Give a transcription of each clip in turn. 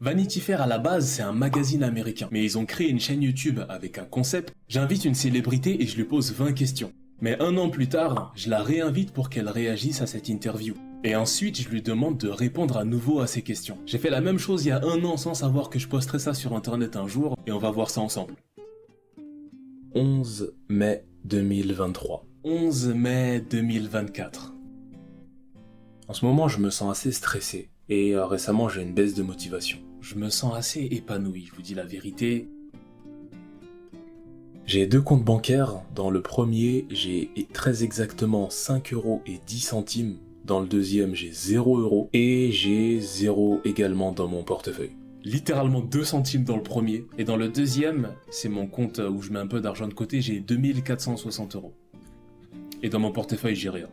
Vanity Fair à la base, c'est un magazine américain, mais ils ont créé une chaîne YouTube avec un concept. J'invite une célébrité et je lui pose 20 questions. Mais un an plus tard, je la réinvite pour qu'elle réagisse à cette interview. Et ensuite, je lui demande de répondre à nouveau à ces questions. J'ai fait la même chose il y a un an sans savoir que je posterais ça sur internet un jour, et on va voir ça ensemble. 11 mai 2023. 11 mai 2024. En ce moment, je me sens assez stressé. Et récemment, j'ai une baisse de motivation. Je me sens assez épanoui, je vous dis la vérité. J'ai 2 comptes bancaires. Dans le premier, j'ai très exactement 5,10 €. Dans le deuxième, j'ai 0 €. Et j'ai 0 également dans mon portefeuille. Littéralement 2 centimes dans le premier. Et dans le deuxième, c'est mon compte où je mets un peu d'argent de côté, j'ai 2460 €. Et dans mon portefeuille, j'ai rien.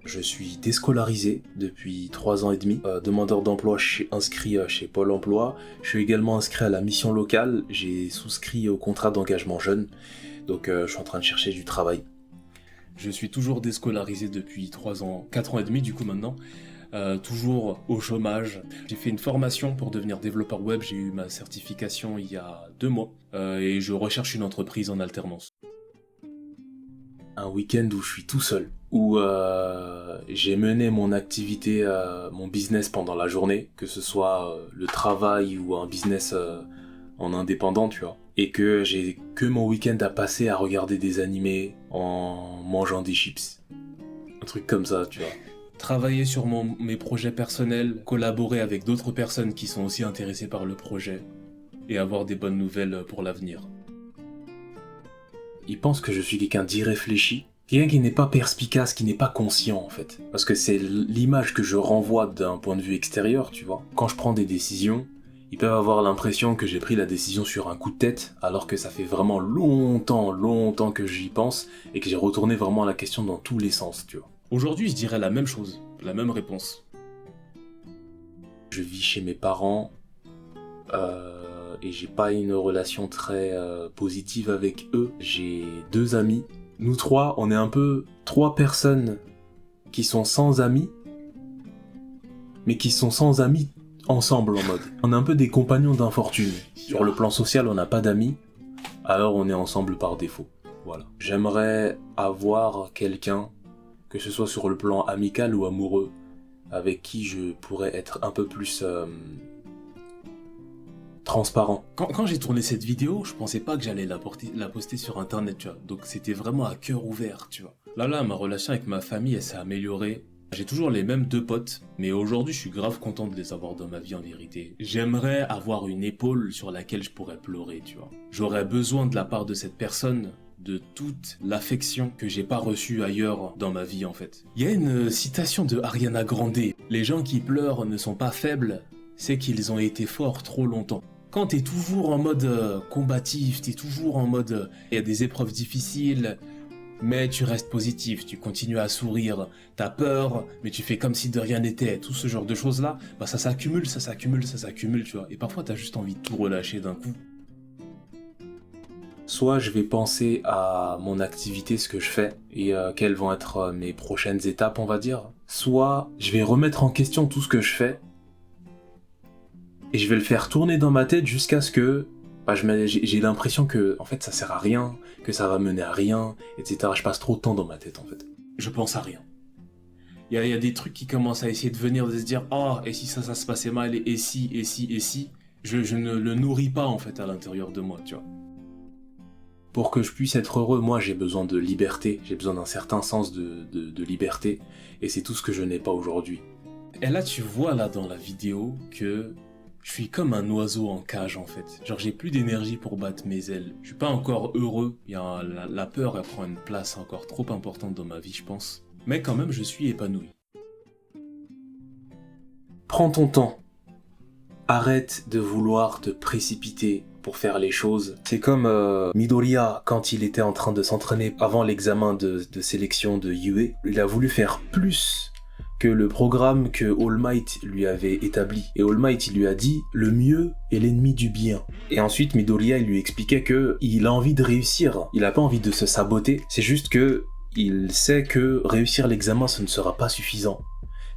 Je suis déscolarisé depuis 3 ans et demi, demandeur d'emploi, je suis inscrit chez Pôle emploi, je suis également inscrit à la mission locale, j'ai souscrit au contrat d'engagement jeune, donc je suis en train de chercher du travail. Je suis toujours déscolarisé depuis 3 ans, 4 ans et demi du coup maintenant, toujours au chômage. J'ai fait une formation pour devenir développeur web, j'ai eu ma certification il y a 2 mois, et je recherche une entreprise en alternance. Un week-end où je suis tout seul, où j'ai mené mon activité, mon business pendant la journée, que ce soit le travail ou un business en indépendant, tu vois, et que j'ai que mon week-end à passer à regarder des animés en mangeant des chips. Un truc comme ça, tu vois. Travailler sur mes projets personnels, collaborer avec d'autres personnes qui sont aussi intéressées par le projet, et avoir des bonnes nouvelles pour l'avenir. Ils pensent que je suis quelqu'un d'irréfléchi, quelqu'un qui n'est pas perspicace, qui n'est pas conscient en fait. Parce que c'est l'image que je renvoie d'un point de vue extérieur, tu vois. Quand je prends des décisions, ils peuvent avoir l'impression que j'ai pris la décision sur un coup de tête, alors que ça fait vraiment longtemps que j'y pense, et que j'ai retourné vraiment la question dans tous les sens, tu vois. Aujourd'hui, je dirais la même chose, la même réponse. Je vis chez mes parents, et j'ai pas une relation très positive avec eux. J'ai 2 amis. Nous 3, on est un peu 3 personnes qui sont sans amis, mais qui sont sans amis ensemble en mode. On est un peu des compagnons d'infortune. Sur le plan social, on n'a pas d'amis, alors on est ensemble par défaut. Voilà. J'aimerais avoir quelqu'un, que ce soit sur le plan amical ou amoureux, avec qui je pourrais être un peu plus transparent. Quand j'ai tourné cette vidéo, je pensais pas que j'allais la poster sur internet, tu vois. Donc c'était vraiment à cœur ouvert, tu vois. Là, ma relation avec ma famille, elle s'est améliorée. J'ai toujours les mêmes 2 potes, mais aujourd'hui je suis grave content de les avoir dans ma vie en vérité. J'aimerais avoir une épaule sur laquelle je pourrais pleurer, tu vois. J'aurais besoin de la part de cette personne de toute l'affection que j'ai pas reçue ailleurs dans ma vie en fait. Il y a une citation de Ariana Grande. Les gens qui pleurent ne sont pas faibles, c'est qu'ils ont été forts trop longtemps. Quand t'es toujours en mode combatif, t'es toujours en mode il y a des épreuves difficiles, mais tu restes positif, tu continues à sourire, t'as peur, mais tu fais comme si de rien n'était, tout ce genre de choses-là, bah ça s'accumule, tu vois, et parfois t'as juste envie de tout relâcher d'un coup. Soit je vais penser à mon activité, ce que je fais, et quelles vont être mes prochaines étapes, on va dire. Soit je vais remettre en question tout ce que je fais, et je vais le faire tourner dans ma tête jusqu'à ce que j'ai l'impression que en fait ça sert à rien, que ça va mener à rien, etc. Je passe trop de temps dans ma tête en fait. Je pense à rien. Il y a des trucs qui commencent à essayer de venir, de se dire « Oh, et si ça se passait mal, et si ?» Je ne le nourris pas en fait à l'intérieur de moi, tu vois. Pour que je puisse être heureux, moi j'ai besoin de liberté, j'ai besoin d'un certain sens de liberté, et c'est tout ce que je n'ai pas aujourd'hui. Et là tu vois là dans la vidéo que je suis comme un oiseau en cage en fait. Genre j'ai plus d'énergie pour battre mes ailes. Je suis pas encore heureux. La peur elle prend une place encore trop importante dans ma vie je pense. Mais quand même je suis épanoui. Prends ton temps. Arrête de vouloir te précipiter pour faire les choses. C'est comme Midoriya quand il était en train de s'entraîner avant l'examen de sélection de Yue. Il a voulu faire plus que le programme que All Might lui avait établi. Et All Might, il lui a dit « Le mieux est l'ennemi du bien ». Et ensuite, Midoriya, il lui expliquait que il a envie de réussir. Il a pas envie de se saboter. C'est juste que il sait que réussir l'examen, ce ne sera pas suffisant.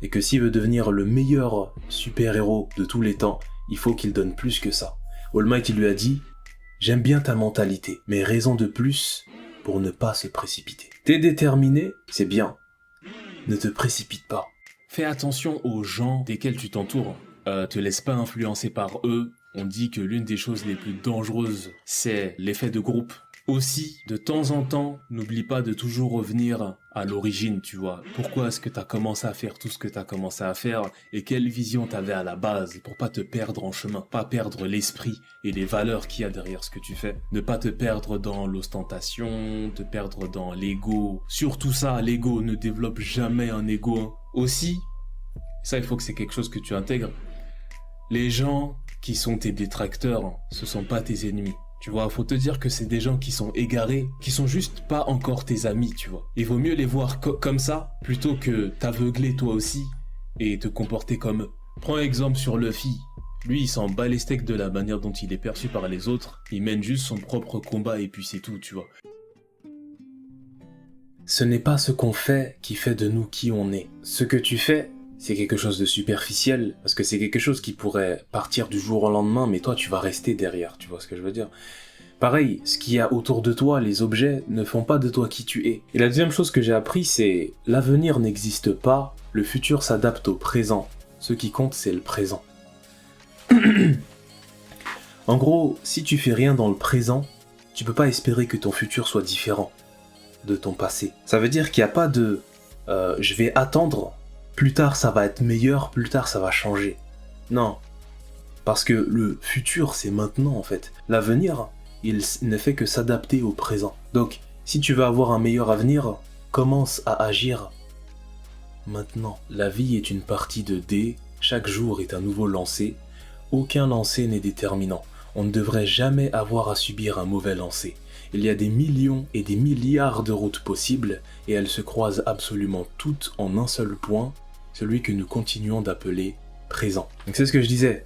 et que s'il veut devenir le meilleur super-héros de tous les temps, il faut qu'il donne plus que ça. All Might il lui a dit « J'aime bien ta mentalité, mais raison de plus pour ne pas se précipiter. T'es déterminé, c'est bien. Ne te précipite pas. » Fais attention aux gens desquels tu t'entoures. Te laisse pas influencer par eux. On dit que l'une des choses les plus dangereuses, c'est l'effet de groupe. Aussi, de temps en temps, n'oublie pas de toujours revenir à l'origine, tu vois. Pourquoi est-ce que tu as commencé à faire tout ce que tu as commencé à faire et quelle vision tu avais à la base pour pas te perdre en chemin, pas perdre l'esprit et les valeurs qu'il y a derrière ce que tu fais. Ne pas te perdre dans l'ostentation, te perdre dans l'ego. Surtout ça, l'ego, ne développe jamais un ego. Aussi, ça il faut que c'est quelque chose que tu intègres. Les gens qui sont tes détracteurs, ce sont pas tes ennemis. Tu vois, faut te dire que c'est des gens qui sont égarés, qui sont juste pas encore tes amis, tu vois. Il vaut mieux les voir comme ça, plutôt que t'aveugler toi aussi et te comporter comme eux. Prends exemple sur Luffy. Lui, il s'en bat les steaks de la manière dont il est perçu par les autres. Il mène juste son propre combat et puis c'est tout, tu vois. Ce n'est pas ce qu'on fait qui fait de nous qui on est. Ce que tu fais, c'est quelque chose de superficiel, parce que c'est quelque chose qui pourrait partir du jour au lendemain, mais toi tu vas rester derrière, tu vois ce que je veux dire. Pareil, ce qu'il y a autour de toi, les objets, ne font pas de toi qui tu es. Et la deuxième chose que j'ai appris, c'est l'avenir n'existe pas, le futur s'adapte au présent. Ce qui compte, c'est le présent. En gros, si tu fais rien dans le présent, tu peux pas espérer que ton futur soit différent de ton passé. Ça veut dire qu'il n'y a pas de je vais attendre, plus tard ça va être meilleur, plus tard ça va changer. Non. Parce que le futur c'est maintenant en fait. L'avenir, il ne fait que s'adapter au présent. Donc, si tu veux avoir un meilleur avenir, commence à agir maintenant. La vie est une partie de dés, chaque jour est un nouveau lancer. Aucun lancer n'est déterminant. On ne devrait jamais avoir à subir un mauvais lancer. Il y a des millions et des milliards de routes possibles et elles se croisent absolument toutes en un seul point, celui que nous continuons d'appeler présent. Donc c'est ce que je disais,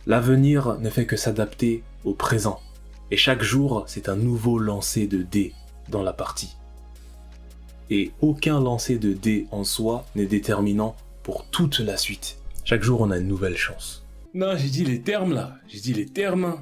l'avenir ne fait que s'adapter au présent. Et chaque jour, c'est un nouveau lancer de dés dans la partie. Et aucun lancer de dés en soi n'est déterminant pour toute la suite. Chaque jour, on a une nouvelle chance. Non, j'ai dit les termes là. J'ai dit les termes.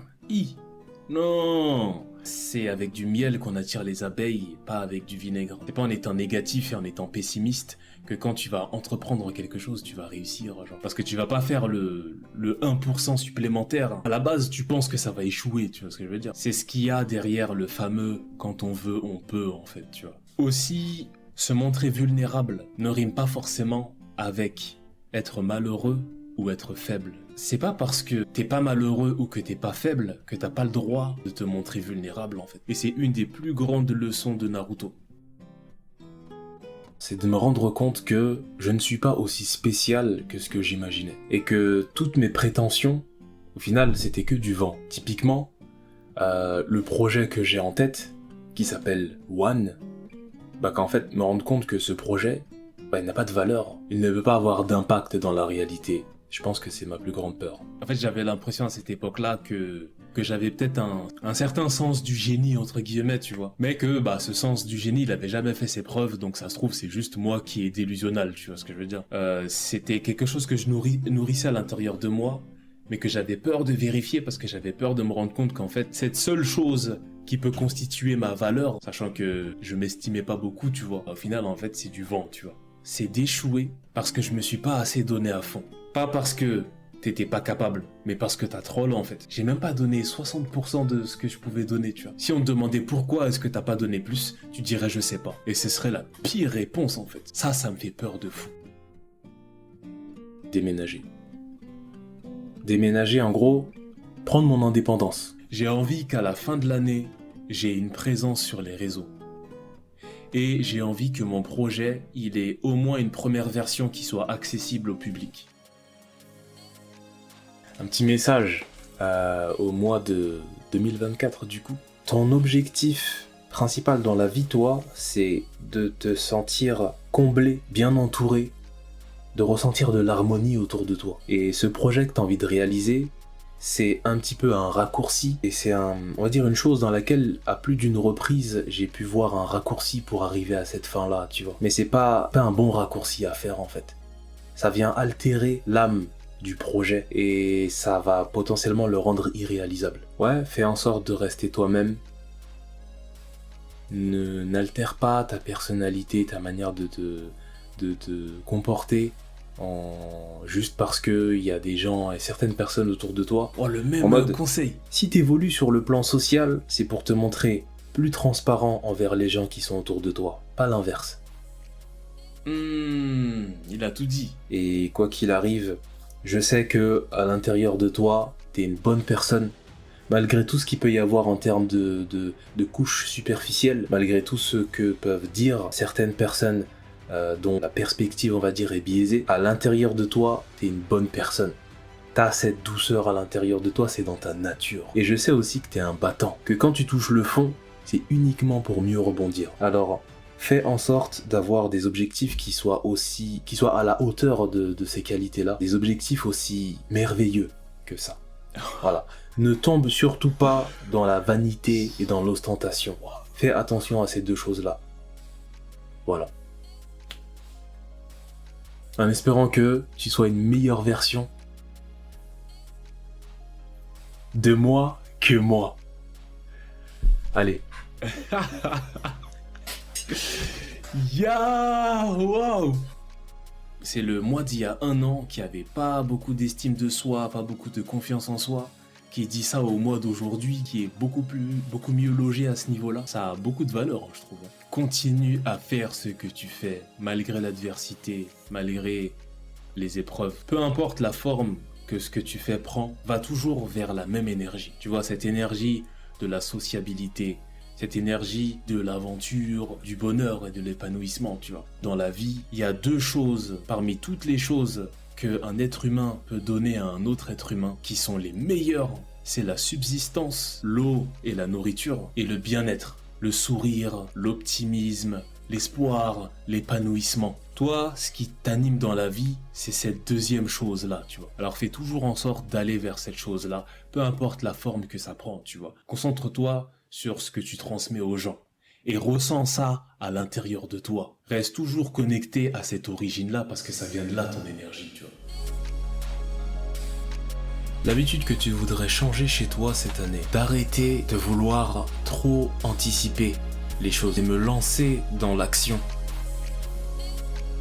Non. C'est avec du miel qu'on attire les abeilles, pas avec du vinaigre. C'est pas en étant négatif et en étant pessimiste que quand tu vas entreprendre quelque chose, tu vas réussir. Genre. Parce que tu vas pas faire le 1% supplémentaire. À la base, tu penses que ça va échouer, tu vois ce que je veux dire. C'est ce qu'il y a derrière le fameux « quand on veut, on peut » en fait, tu vois. Aussi, se montrer vulnérable ne rime pas forcément avec être malheureux ou être faible. C'est pas parce que t'es pas malheureux ou que t'es pas faible que t'as pas le droit de te montrer vulnérable en fait. Et c'est une des plus grandes leçons de Naruto. C'est de me rendre compte que je ne suis pas aussi spécial que ce que j'imaginais. Et que toutes mes prétentions, au final, c'était que du vent. Typiquement, le projet que j'ai en tête, qui s'appelle One, qu'en fait, me rendre compte que ce projet, il n'a pas de valeur. Il ne peut pas avoir d'impact dans la réalité. Je pense que c'est ma plus grande peur. En fait, j'avais l'impression à cette époque-là que j'avais peut-être un certain sens du génie, entre guillemets, tu vois. Mais que ce sens du génie, il avait jamais fait ses preuves, donc ça se trouve, c'est juste moi qui est délusionnal, tu vois ce que je veux dire. C'était quelque chose que je nourrissais à l'intérieur de moi, mais que j'avais peur de vérifier parce que j'avais peur de me rendre compte qu'en fait, cette seule chose qui peut constituer ma valeur, sachant que je m'estimais pas beaucoup, tu vois, au final, en fait, c'est du vent, tu vois. C'est d'échouer parce que je me suis pas assez donné à fond. Pas parce que t'étais pas capable, mais parce que t'as troll en fait. J'ai même pas donné 60% de ce que je pouvais donner, tu vois. Si on te demandait pourquoi est-ce que t'as pas donné plus, tu dirais je sais pas. Et ce serait la pire réponse en fait. Ça me fait peur de fou. Déménager. Déménager en gros, prendre mon indépendance. J'ai envie qu'à la fin de l'année, j'ai une présence sur les réseaux. Et j'ai envie que mon projet, il ait au moins une première version qui soit accessible au public. Un petit message au mois de 2024 du coup. Ton objectif principal dans la vie, toi, c'est de te sentir comblé, bien entouré, de ressentir de l'harmonie autour de toi. Et ce projet que tu as envie de réaliser, c'est un petit peu un raccourci, et c'est on va dire une chose dans laquelle, à plus d'une reprise, j'ai pu voir un raccourci pour arriver à cette fin-là, tu vois. Mais c'est pas un bon raccourci à faire, en fait. ça vient altérer l'âme du projet et ça va potentiellement le rendre irréalisable. Ouais, fais en sorte de rester toi-même. N'altère pas ta personnalité, ta manière de te comporter juste parce que il y a des gens et certaines personnes autour de toi. Oh, le même en mode, conseil. Si t'évolues sur le plan social, c'est pour te montrer plus transparent envers les gens qui sont autour de toi, pas l'inverse. Il a tout dit. Et quoi qu'il arrive, je sais que à l'intérieur de toi, t'es une bonne personne. Malgré tout ce qu'il peut y avoir en termes de couches superficielles, malgré tout ce que peuvent dire certaines personnes dont la perspective, on va dire, est biaisée, à l'intérieur de toi, t'es une bonne personne. T'as cette douceur à l'intérieur de toi, c'est dans ta nature. Et je sais aussi que t'es un battant, que quand tu touches le fond, c'est uniquement pour mieux rebondir. Alors, fais en sorte d'avoir des objectifs qui soient à la hauteur de ces qualités-là, des objectifs aussi merveilleux que ça. Voilà. Ne tombe surtout pas dans la vanité et dans l'ostentation. Fais attention à ces deux choses-là. Voilà. En espérant que tu sois une meilleure version de moi que moi. Allez. Wow. C'est le moi d'il y a 1 an qui avait pas beaucoup d'estime de soi, pas beaucoup de confiance en soi, qui dit ça au moi d'aujourd'hui, qui est beaucoup mieux logé à ce niveau-là. Ça a beaucoup de valeur, je trouve. Continue à faire ce que tu fais, malgré l'adversité, malgré les épreuves. Peu importe la forme que ce que tu fais prend, va toujours vers la même énergie. Tu vois, cette énergie de la sociabilité, cette énergie de l'aventure, du bonheur et de l'épanouissement, tu vois. Dans la vie, il y a 2 choses, parmi toutes les choses qu'un être humain peut donner à un autre être humain, qui sont les meilleures. C'est la subsistance, l'eau et la nourriture, et le bien-être, le sourire, l'optimisme, l'espoir, l'épanouissement. Toi, ce qui t'anime dans la vie, c'est cette 2e chose-là, tu vois. Alors fais toujours en sorte d'aller vers cette chose-là, peu importe la forme que ça prend, tu vois. Concentre-toi sur ce que tu transmets aux gens. Et ressens ça à l'intérieur de toi. Reste toujours connecté à cette origine-là, parce que ça vient de là, ton énergie, tu vois. L'habitude que tu voudrais changer chez toi cette année, d'arrêter de vouloir trop anticiper les choses et me lancer dans l'action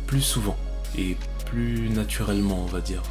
plus souvent et plus naturellement, on va dire.